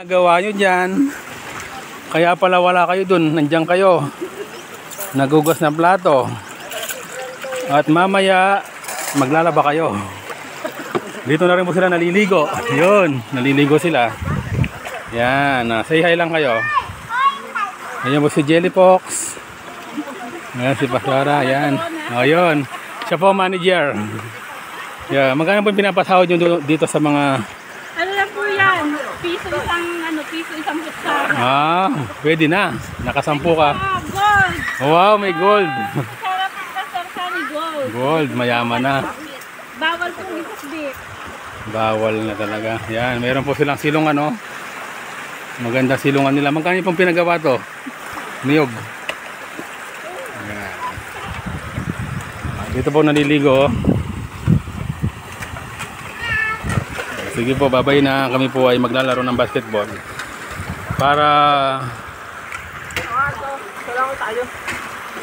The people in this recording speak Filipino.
Nagawa nyo dyan. Kaya pala wala kayo dun. Nandiyan kayo. Nagugas ng plato. At mamaya maglalaba kayo. Dito na rin po sila naliligo. Yun, naliligo sila. Yan, say hi lang kayo. Ayan po si Jelly Fox. Ayan si Pastora. Yan. O yun. Siya po manager. Yeah, magkano po pinapasahod nyo dito sa mga... Ano lang po yan? Piso isang kutsara. Pwede na. Nakasampu ka. Gold! Wow, may gold. Sarap ang kasarsa ni gold. Gold, mayaman na. Bawal pong itusbik. Bawal na talaga. Yan, mayroon po silang silong ano. Maganda silungan nila. Magkano pong pinagawa to? Niyog. Yan. Dito po naliligo. Sige po, babay na. Kami po ay maglalaro ng basketball. Para... Salamat tayo.